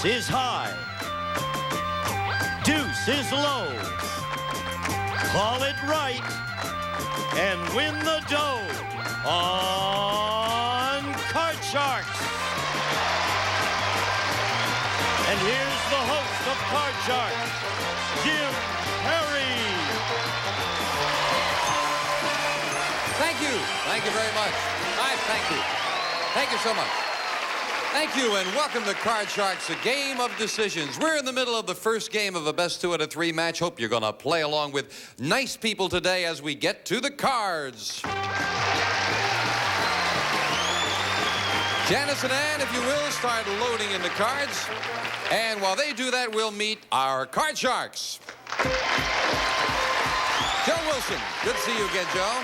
Ace is high. Deuce is low. Call it right and win the dough on Card Sharks. And here's the host of Card Sharks, Jim Perry. Thank you. Thank you very much. Thank you. Thank you so much. Thank you, and welcome to Card Sharks, a game of decisions. We're in the middle of the first game of a best 2 out of 3 match. Hope you're going to play along with nice people today as we get to the cards. Janice and Ann, if you will, start loading in the cards. And while they do that, we'll meet our Card Sharks. Joe Wilson. Good to see you again, Joe.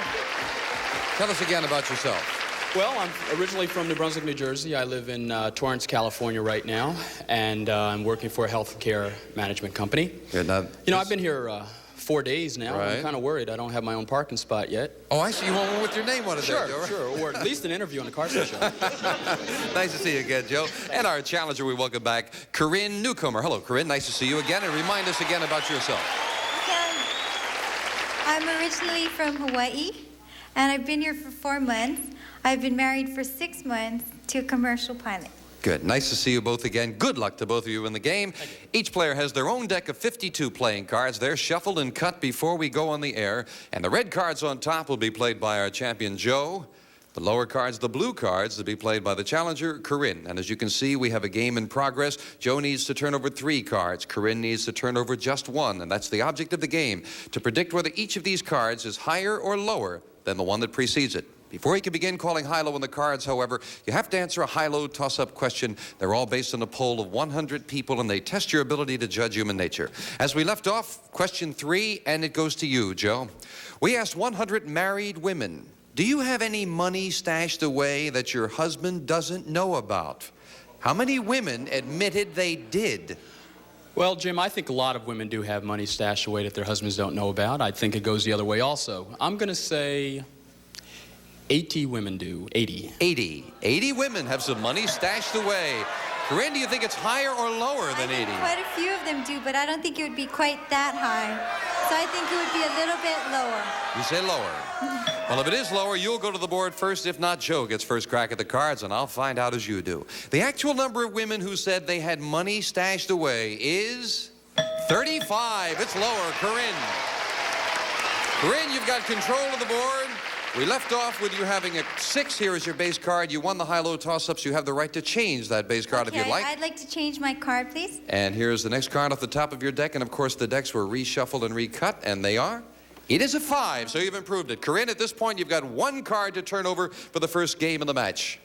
Tell us again about yourself. Well, I'm originally from New Brunswick, New Jersey. I live in Torrance, California right now, and I'm working for a healthcare management company. You know, I've been here 4 days now. Right. I'm kind of worried. I don't have my own parking spot yet. Oh, I see. You want one with your name on it. Sure, there, Joe, right? sure, or at least an interview on the Carson Show. Nice to see you again, Joe. And our challenger, we welcome back Corinne Newcomer. Hello, Corinne. Nice to see you again. And remind us again about yourself. Okay. I'm originally from Hawaii, and I've been here for 4 months. I've been married for 6 months to a commercial pilot. Good. Nice to see you both again. Good luck to both of you in the game. Each player has their own deck of 52 playing cards. They're shuffled and cut before we go on the air. And the red cards on top will be played by our champion, Joe. The lower cards, the blue cards, will be played by the challenger, Corinne. And as you can see, we have a game in progress. Joe needs to turn over 3 cards. Corinne needs to turn over just 1. And that's the object of the game, to predict whether each of these cards is higher or lower than the one that precedes it. Before you can begin calling high-low on the cards, however, you have to answer a high-low toss-up question. They're all based on a poll of 100 people, and they test your ability to judge human nature. As we left off, question 3, and it goes to you, Joe. We asked 100 married women, do you have any money stashed away that your husband doesn't know about? How many women admitted they did? Well, Jim, I think a lot of women do have money stashed away that their husbands don't know about. I think it goes the other way also. I'm going to say 80 women do. 80. 80 women have some money stashed away. Corinne, do you think it's higher or lower than 80? I think quite a few of them do, but I don't think it would be quite that high. So I think it would be a little bit lower. You say lower. Well, if it is lower, you'll go to the board first. If not, Joe gets first crack at the cards, and I'll find out as you do. The actual number of women who said they had money stashed away is 35. It's lower. Corinne. Corinne, you've got control of the board. We left off with you having a 6 here as your base card. You won the high-low toss-ups. You have the right to change that base card if you'd like. I'd like to change my card, please. And here's the next card off the top of your deck. And, of course, the decks were reshuffled and recut, and they are. It is a 5, so you've improved it. Corinne, at this point, you've got 1 card to turn over for the first game of the match.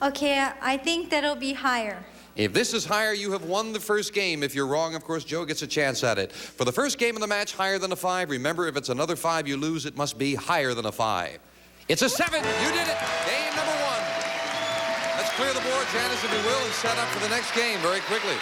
Okay, I think that'll be higher. If this is higher, you have won the first game. If you're wrong, of course, Joe gets a chance at it. For the first game of the match, higher than a 5. Remember, if it's another 5 you lose, it must be higher than a 5. It's a 7. You did it. Game number 1. Let's clear the board, Janice, if you will, and set up for the next game very quickly.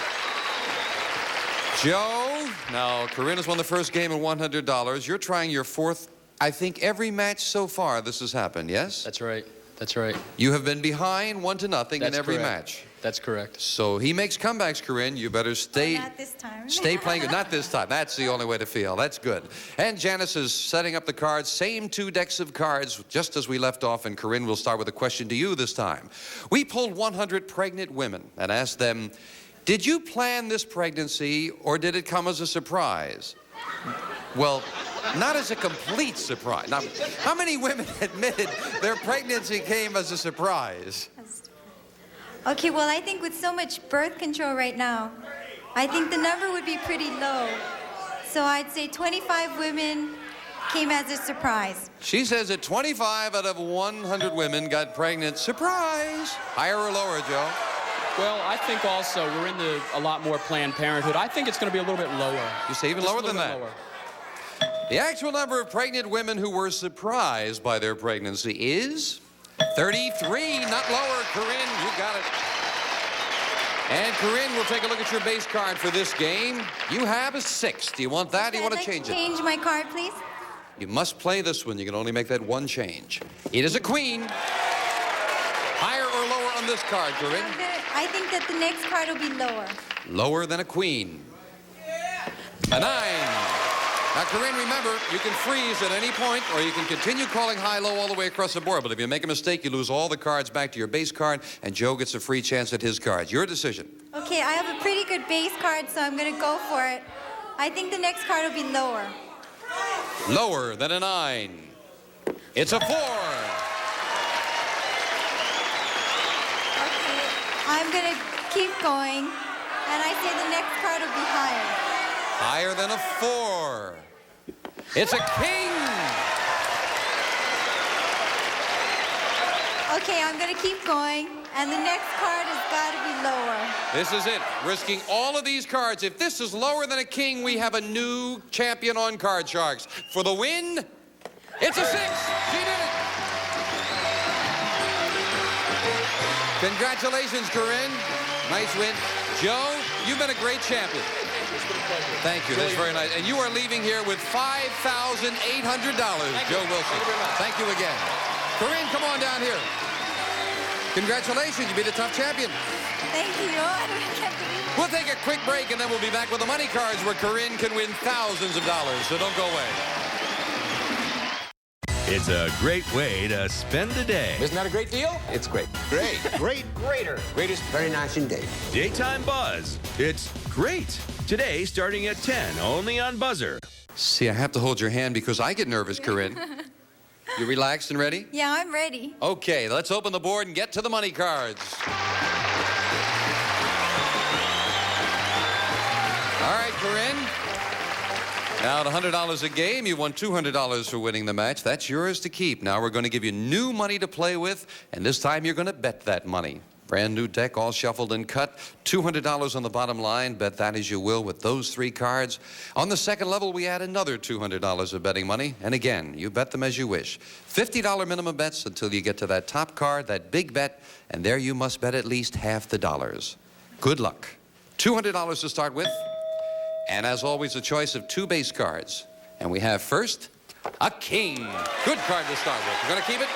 Joe, now Corinne has won the first game at $100. You're trying your 4th. I think every match so far this has happened, yes? That's right. That's right. You have been behind 1-0 in every match. That's correct. So he makes comebacks, Corinne. You better stay. Not this time. Stay playing. Not this time. That's the only way to feel. That's good. And Janice is setting up the cards. Same 2 decks of cards, just as we left off. And Corinne will start with a question to you this time. We pulled 100 pregnant women and asked them, did you plan this pregnancy or did it come as a surprise? Well, not as a complete surprise. Now, how many women admitted their pregnancy came as a surprise? Okay, well, I think with so much birth control right now, I think the number would be pretty low. So I'd say 25 women came as a surprise. She says that 25 out of 100 women got pregnant. Surprise! Higher or lower, Joe? Well, I think also we're into a lot more Planned Parenthood. I think it's going to be a little bit lower. You say even lower than that? Lower. The actual number of pregnant women who were surprised by their pregnancy is 33, not lower. Corinne, you got it. And Corinne, we'll take a look at your base card for this game. You have a 6. Do you want that? Or do you want to change it? Change my card, please. You must play this one. You can only make that 1 change. It is a queen. Higher or lower on this card, Corinne? I think that the next card will be lower. Lower than a queen. A 9. Now, Corinne, remember, you can freeze at any point, or you can continue calling high-low all the way across the board. But if you make a mistake, you lose all the cards back to your base card, and Joe gets a free chance at his cards. Your decision. Okay, I have a pretty good base card, so I'm going to go for it. I think the next card will be lower. Lower than a 9. It's a 4. Okay, I'm going to keep going, and I say the next card will be higher. Higher than a 4. It's a king. Okay, I'm going to keep going, and the next card has got to be lower. This is it. Risking all of these cards. If this is lower than a king, we have a new champion on Card Sharks. For the win, it's a 6. She did it. Congratulations, Corinne. Nice win. Joe, you've been a great champion. Thank you. That's very nice. And you are leaving here with $5,800, Joe Wilson. Thank you again. Corinne, come on down here. Congratulations. You beat a tough champion. Thank you. I can't believe it. We'll take a quick break, and then we'll be back with the money cards where Corinne can win thousands of dollars. So don't go away. It's a great way to spend the day. Isn't that a great deal? It's great. Great, great, Greater. Greatest. Very nice indeed. Daytime Buzz. It's great. Today, starting at 10, only on Buzzer. See, I have to hold your hand because I get nervous, Corinne. You relaxed and ready? Yeah, I'm ready. Okay, let's open the board and get to the money cards. All right, Corinne. Now at $100 a game, you won $200 for winning the match. That's yours to keep. Now we're going to give you new money to play with, and this time you're going to bet that money. Brand new deck, all shuffled and cut. $200 on the bottom line. Bet that as you will with those 3 cards. On the second level, we add another $200 of betting money. And again, you bet them as you wish. $50 minimum bets until you get to that top card, that big bet, and there you must bet at least half the dollars. Good luck. $200 to start with. And as always, a choice of 2 base cards. And we have first, a king. Good card to start with. You're going to keep it?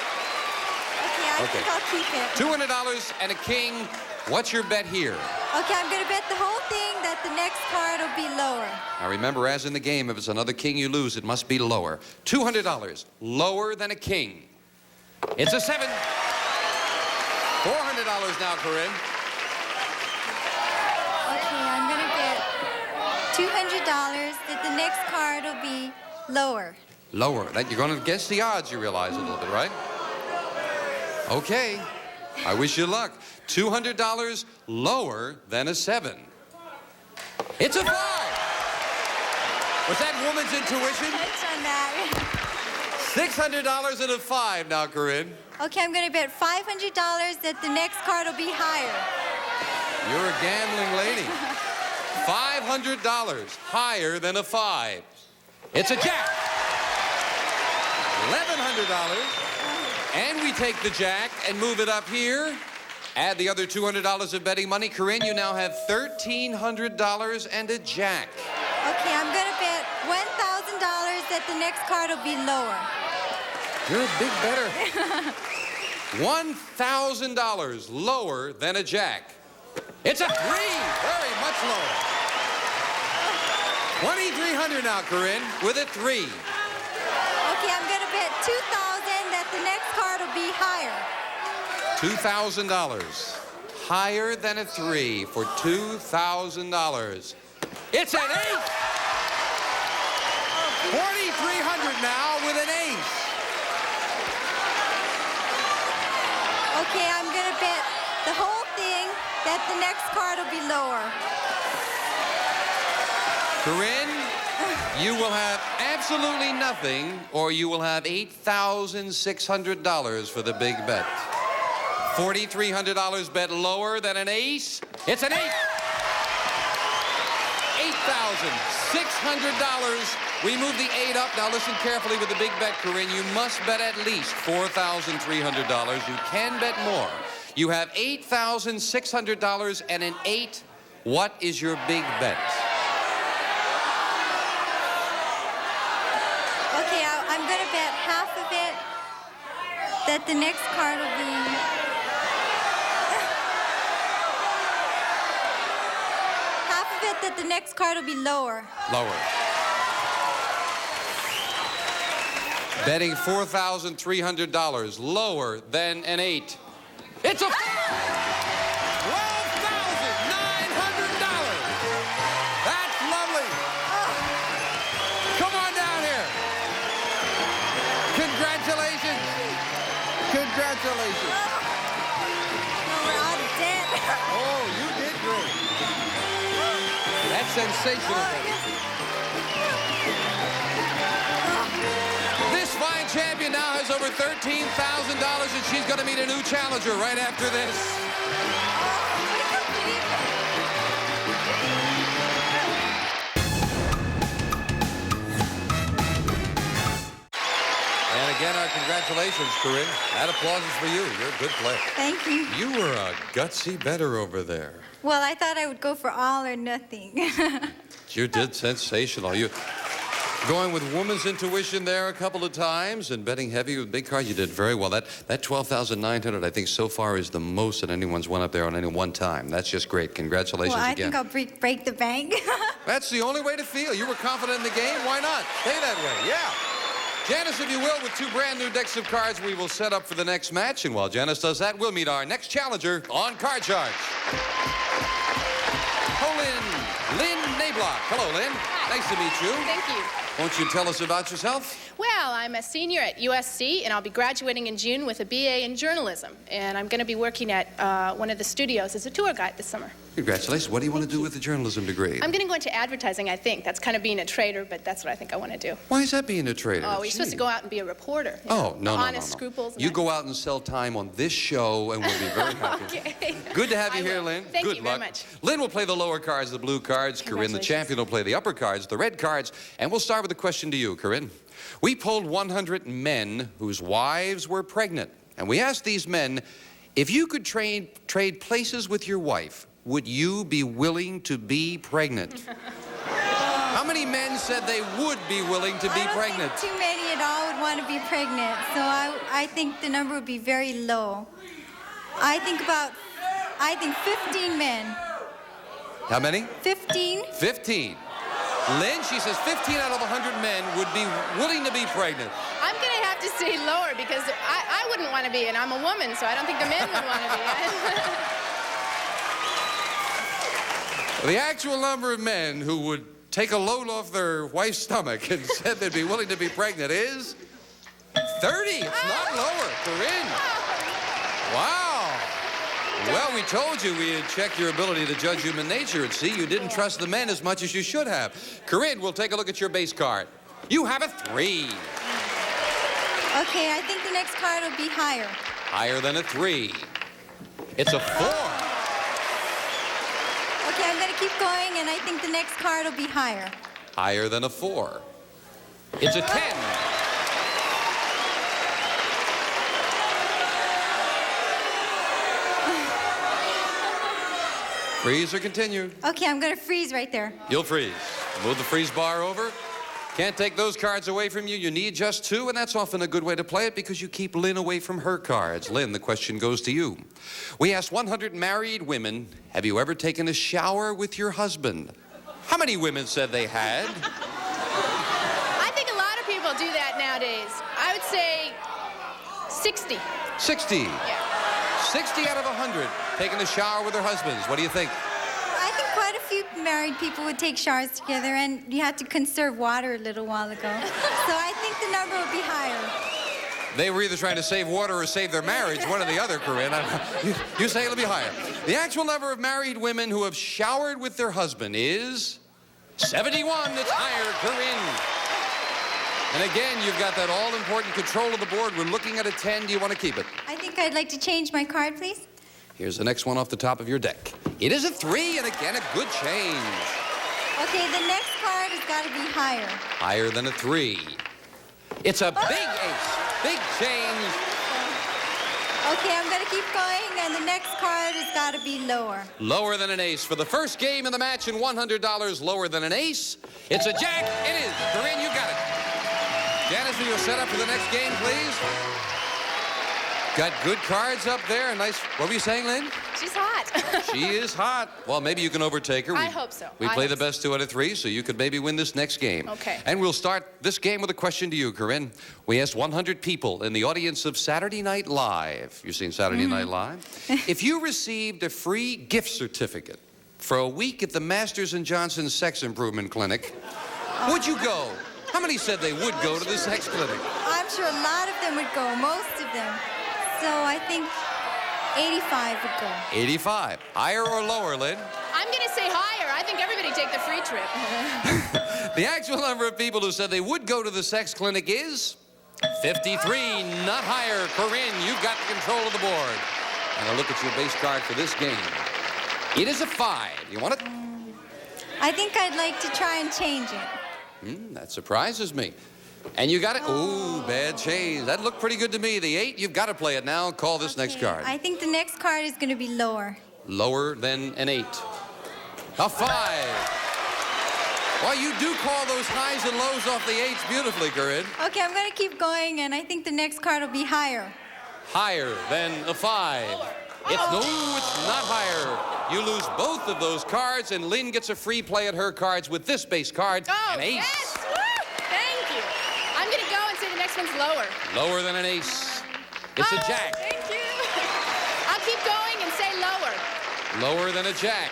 Okay, I think I'll keep it. $200 and a king. What's your bet here? Okay, I'm going to bet the whole thing that the next card will be lower. Now remember, as in the game, if it's another king you lose, it must be lower. $200, lower than a king. It's a 7. $400 now, Corinne. Okay, I'm going to bet $200 that the next card will be lower. Lower. That you're going to guess the odds, you realize a little bit, right? Okay. I wish you luck. $200 lower than a 7. It's a 5. Was that woman's intuition? Touch on that. $600 and a 5 now, Corinne. Okay, I'm going to bet $500 that the next card will be higher. You're a gambling lady. $500 higher than a 5. It's a jack. $1,100. And we take the jack and move it up here. Add the other $200 of betting money. Corinne, you now have $1,300 and a jack. Okay, I'm going to bet $1,000 that the next card will be lower. You're a big bettor. $1,000 lower than a jack. It's a 3. Very much lower. $2,300 now, Corinne, with a 3. Okay, I'm going to bet $2,000 that the next card will be higher. $2,000. Higher than a 3 for $2,000. It's an 8. $4,300 now with an 8. Okay, I'm going to bet the whole thing that the next card will be lower. Corinne, you will have absolutely nothing, or you will have $8,600 for the big bet. $4,300 bet lower than an ace. It's an 8. $8,600. We move the 8 up. Now listen carefully with the big bet, Corinne. You must bet at least $4,300. You can bet more. You have $8,600 and an 8. What is your big bet? Okay, I'm going to bet half of it that the next card will be... bet that the next card will be lower. Lower. Betting $4,300. Lower than an 8. It's a $12,900. That's lovely. Come on down here. Congratulations. Congratulations. We're out of debt. Oh, you did great. That's sensational. This fine champion now has over $13,000, and she's going to meet a new challenger right after this. And again, our congratulations, Corinne. That applause is for you. You're a good player. Thank you. You were a gutsy bettor over there. Well, I thought I would go for all or nothing. You did sensational. You going with woman's intuition there a couple of times and betting heavy with big cards. You did very well. That $12,900, I think, so far is the most that anyone's won up there on any one time. That's just great. Congratulations Well, I again. think I'll break the bank. That's the only way to feel. You were confident in the game. Why not? Stay that way. Yeah. Janice, if you will, with 2 brand new decks of cards, we will set up for the next match. And while Janice does that, we'll meet our next challenger on Card Charge. Lynn Nablock. Hello, Lynn. Hi. Nice to meet you. Thank you. Won't you tell us about yourself? Well, I'm a senior at USC, and I'll be graduating in June with a BA in journalism. And I'm going to be working at one of the studios as a tour guide this summer. Congratulations. What do you want to do with the journalism degree? I'm going to go into advertising, I think. That's kind of being a trader, but that's what I think I want to do. Why is that being a trader? Oh, you're supposed to go out and be a reporter. You Oh, know, no, no, honest no. scruples. You go out and sell time on this show, and we'll be very happy. Okay. Good to have you I here, will. Lynn. Thank Good you luck. very much. Lynn will play the lower cards, the blue cards. Corinne, the Congratulations. champion, will play the upper cards, the red cards. And we'll start with a question to you, Corinne. We polled 100 men whose wives were pregnant. And we asked these men, if you could trade places with your wife, would you be willing to be pregnant? How many men said they would be willing to be I don't pregnant? think too many at all would want to be pregnant, so I think the number would be very low. I think 15 men. How many? 15? 15. Lynn, she says 15 out of 100 men would be willing to be pregnant. I'm going to have to say lower because I wouldn't want to be, and I'm a woman, so I don't think the men would want to be. The actual number of men who would take a load off their wife's stomach and said they'd be willing to be pregnant is 30. It's not lower. Corinne. Wow. Well, we told you we'd check your ability to judge human nature and see you didn't trust the men as much as you should have. Corinne, we'll take a look at your base card. You have a 3. Okay, I think the next card will be higher. Higher than a 3. It's a 4. Okay, I'm going to keep going, and I think the next card will be higher. Higher than a 4. It's a 10. Freeze or continue? Okay, I'm going to freeze right there. You'll freeze. Move the freeze bar over. Can't take those cards away from you. You need just 2, and that's often a good way to play it because you keep Lynn away from her cards. Lynn, the question goes to you. We asked 100 married women, have you ever taken a shower with your husband? How many women said they had? I think a lot of people do that nowadays. I would say 60. 60. Yeah. 60 out of 100 taking a shower with their husbands. What do you think? I think quite a few married people would take showers together, and you had to conserve water a little while ago. So I think the number would be higher. They were either trying to save water or save their marriage, one or the other, Corinne. You say it'll be higher. The actual number of married women who have showered with their husband is 71. It's higher, Corinne. And again, you've got that all-important control of the board. We're looking at a 10. Do you want to keep it? I think I'd like to change my card, please. Here's the next one off the top of your deck. It is a 3, and again, a good change. Okay, the next card has got to be higher. Higher than a 3. It's a big ace. Big change. Okay, I'm going to keep going, and the next card has got to be lower. Lower than an ace. For the first game of the match and $100 lower than an ace, it's a jack. It is. Corinne, you got it. Janice, will you set up for the next game, please? Okay, the next card has got to be higher. Higher than a 3. It's a 10. Okay, I'm going to keep going, and the next card has got to be lower. Lower than an ace. It's a jack. It is. Corinne, you got it. Janice, will you set up for the next game, please? Got good cards up there. Nice. What were you saying, Lynn? She's hot. She is hot. Well, maybe you can overtake her. I hope so. We I play hope the best 2 out of 3, so you could maybe win this next game. Okay. And we'll start this game with a question to you, Corinne. We asked 100 people in the audience of Saturday Night Live. You've seen Saturday Night Live? If you received a free gift certificate for a week at the Masters and Johnson Sex Improvement Clinic, would you go? How many said they would go to the sex clinic? I'm sure a lot of them would go, most of them. So I think 85 would go. 85. Higher or lower, Lynn? I'm going to say higher. I think everybody take the free trip. The actual number of people who said they would go to the sex clinic is 53, not higher. Corinne, you've got the control of the board. And a look at your base card for this game. It is a 5. You want it? I think I'd like to try and change it. That surprises me. And you got it. Ooh, bad change. That looked pretty good to me. The 8, you've got to play it now. Call this next Okay, card. I think the next card is going to be lower. Lower than an 8. A 5. Well, you do call those highs and lows off the 8s beautifully, Corinne. Okay, I'm going to keep going, and I think the next card will be higher. Higher than a 5. It's not higher. You lose both of those cards, and Lynn gets a free play at her cards with this base card, Oh, an ace. yes! Woo! Thank you. I'm going to go and say the next one's lower. Lower than an ace. It's a jack. Thank you. I'll keep going and say lower. Lower than a jack.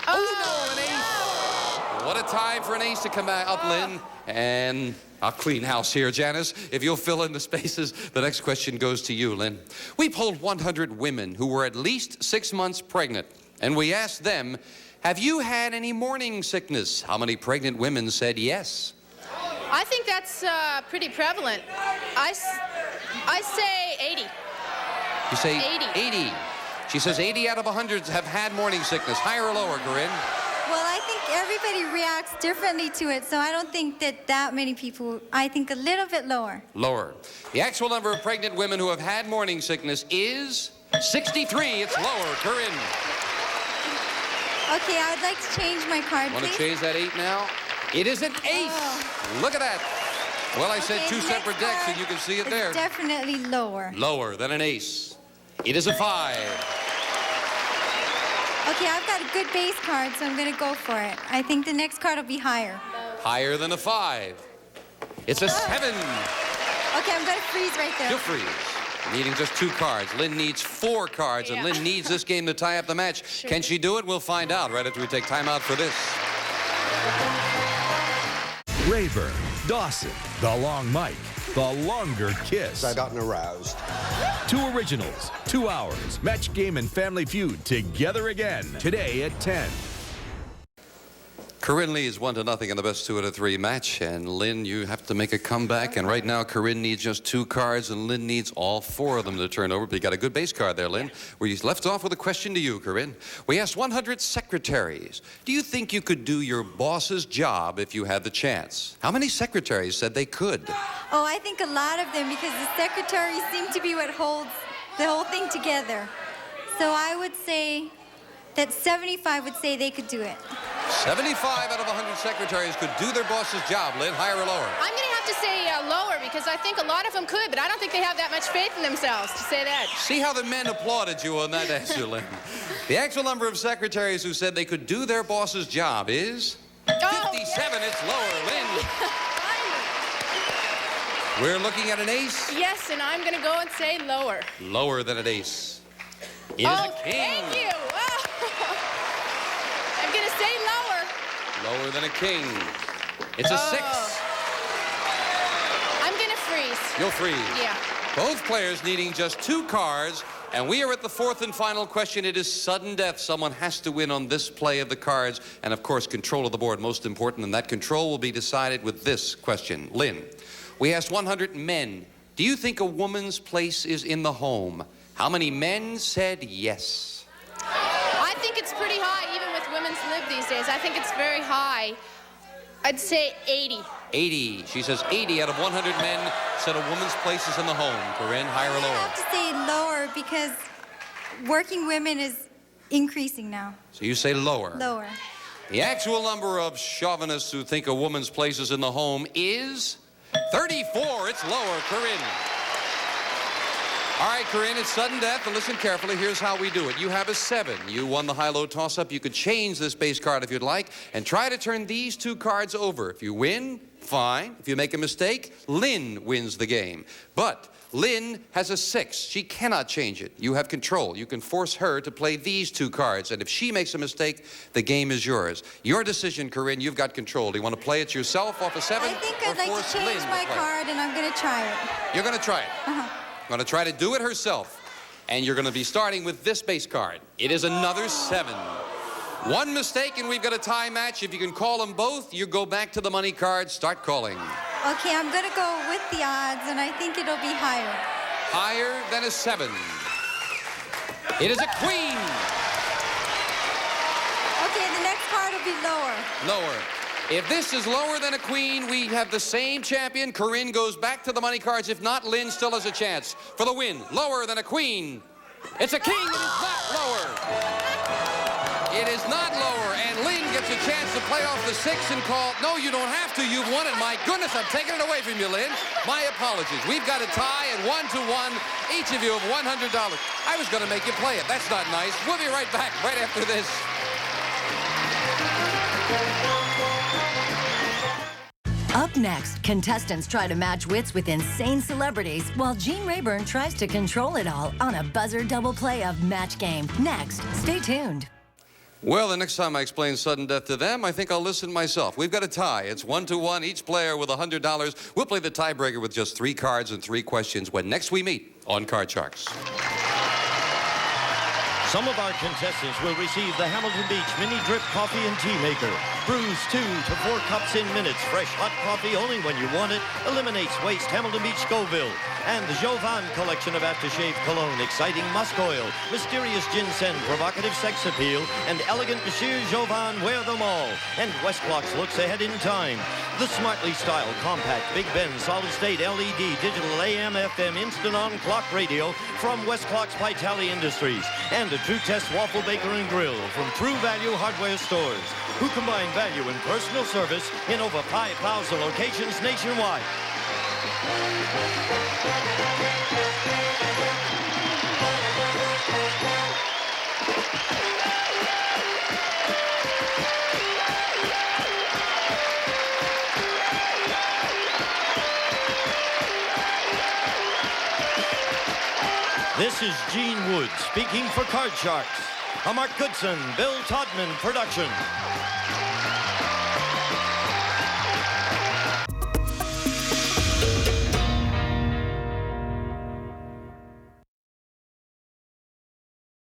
Oh, no, an ace. What a time for an ace to come up, Lynn. And I'll clean house here, Janice. If you'll fill in the spaces, the next question goes to you, Lynn. We polled 100 women who were at least 6 months pregnant, and we asked them, have you had any morning sickness? How many pregnant women said yes? I think that's pretty prevalent. I say 80. You say 80. 80. She says 80 out of 100 have had morning sickness. Higher or lower, Corinne? Well, I think everybody reacts differently to it, so I don't think that many people, I think a little bit lower. Lower. The actual number of pregnant women who have had morning sickness is 63. It's lower. Corinne. Okay, I would like to change my card, Want to please. change that 8 now? It is an ace. Oh. Look at that. Well, I said Okay, 2 the separate next decks, card and you can see it is there. Definitely lower. Lower than an ace. It is a 5. Okay, I've got a good base card, so I'm going to go for it. I think the next card will be higher. Higher than a 5. It's a 7. Okay, I'm going to freeze right there. You'll freeze. Needing just 2 cards. Lynn needs 4 cards, and Yeah. Lynn needs this game to tie up the match. Sure. Can she do it? We'll find out right after we take time out for this. Rayburn, Dawson, The Long Mike, The Longer Kiss. I gotten aroused. 2 originals, 2 hours. Match Game and Family Feud together again today at 10. Corinne leads 1-0 in the best 2 out of 3 match, and Lynn, you have to make a comeback. And right now, Corinne needs just 2 cards, and Lynn needs all 4 of them to turn over. But you got a good base card there, Lynn. We left off with a question to you, Corinne. We asked 100 secretaries, do you think you could do your boss's job if you had the chance? How many secretaries said they could? Oh, I think a lot of them, because the secretaries seem to be what holds the whole thing together. So I would say that 75 would say they could do it. 75 out of 100 secretaries could do their boss's job. Lynn, higher or lower? I'm going to have to say lower because I think a lot of them could, but I don't think they have that much faith in themselves to say that. See how the men applauded you on that answer, Lynn. The actual number of secretaries who said they could do their boss's job is 57. It's lower. Lynn, we're looking at an ace. Yes, and I'm going to go and say lower. Lower than an ace. It is a king. Thank you. Oh. I'm going to say lower. Lower than a king. It's a 6. I'm going to freeze. You'll freeze. Yeah. Both players needing just 2 cards, and we are at the 4th and final question. It is sudden death. Someone has to win on this play of the cards, and of course, control of the board, most important, and that control will be decided with this question. Lynn, we asked 100 men, do you think a woman's place is in the home? How many men said yes? I think it's pretty high, even with women's lib these days. I think it's very high. I'd say 80. 80. She says 80 out of 100 men said a woman's place is in the home. Corinne, higher or I lower? have to say lower because working women is increasing now. So you say lower. Lower. The actual number of chauvinists who think a woman's place is in the home is 34. It's lower. Corinne. All right, Corinne, it's sudden death, but listen carefully. Here's how we do it. You have a 7. You won the high-low toss-up. You could change this base card if you'd like and try to turn these 2 cards over. If you win, fine. If you make a mistake, Lynn wins the game. But Lynn has a 6. She cannot change it. You have control. You can force her to play these 2 cards, and if she makes a mistake, the game is yours. Your decision, Corinne. You've got control. Do you want to play it yourself off a 7? I think I'd like to change my card, and I'm going to try it. You're going to try it? Going to try to do it herself. And you're going to be starting with this base card. It is another 7. 1 mistake, and we've got a tie match. If you can call them both, you go back to the money card. Start calling. Okay, I'm going to go with the odds, and I think it'll be higher. Higher than a 7. It is a queen. Okay, the next card will be lower. Lower. If this is lower than a queen, we have the same champion. Corinne goes back to the money cards. If not, Lynn still has a chance for the win. Lower than a queen. It's a king. It is not lower. It is not lower. And Lynn gets a chance to play off the 6 and call. No, you don't have to. You've won it. My goodness, I'm taking it away from you, Lynn. My apologies. We've got a tie at 1-1. Each of you have $100. I was going to make you play it. That's not nice. We'll be right back right after this. Up next, contestants try to match wits with insane celebrities while Gene Rayburn tries to control it all on a buzzer double play of Match Game. Next, stay tuned. Well, the next time I explain sudden death to them, I think I'll listen myself. We've got a tie. It's 1-1, each player with $100. We'll play the tiebreaker with just 3 cards and 3 questions when next we meet on Card Sharks. Some of our contestants will receive the Hamilton Beach Mini Drip Coffee and Tea Maker. Brews 2 to 4 cups in minutes. Fresh hot coffee only when you want it. Eliminates waste. Hamilton Beach Scoville. And the Jovan collection of aftershave cologne. Exciting musk oil. Mysterious ginseng. Provocative sex appeal. And elegant Monsieur Jovan. Wear them all. And Westclox looks ahead in time. The smartly styled, compact, Big Ben, solid-state LED, digital AM, FM, instant-on clock radio from Westclox Vitale Industries. And a True Test Waffle Baker and Grill from True Value Hardware Stores, who combine value and personal service in over 5,000 locations nationwide. This is Gene Wood speaking for Card Sharks, a Mark Goodson, Bill Todman production.